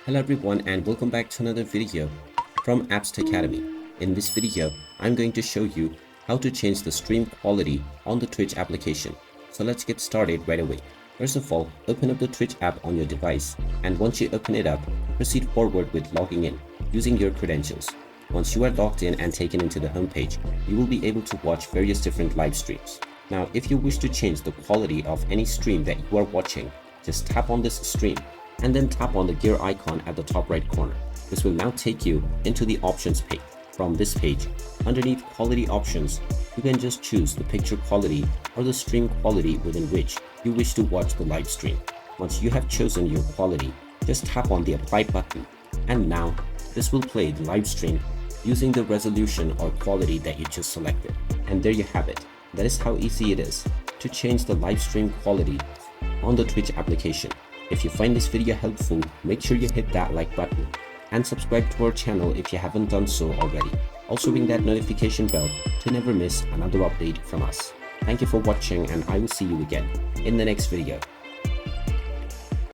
Hello everyone and welcome back to another video from Appst Academy. In this video, I'm going to show you how to change the stream quality on the Twitch application. So let's get started right away. First of all, open up the Twitch app on your device, and once you open it up, proceed forward with logging in using your credentials. Once you are logged in and taken into the homepage, you will be able to watch various different live streams. Now, if you wish to change the quality of any stream that you are watching, just tap on this stream and then tap on the gear icon at the top right corner. This will now take you into the options page. From this page, underneath quality options, you can just choose the picture quality or the stream quality within which you wish to watch the live stream. Once you have chosen your quality, just tap on the apply button, and now this will play the live stream using the resolution or quality that you just selected. And there you have it. That is how easy it is to change the live stream quality on the Twitch application. If you find this video helpful, make sure you hit that like button and subscribe to our channel if you haven't done so already. Also ring that notification bell to never miss another update from us. Thank you for watching, and I will see you again in the next video.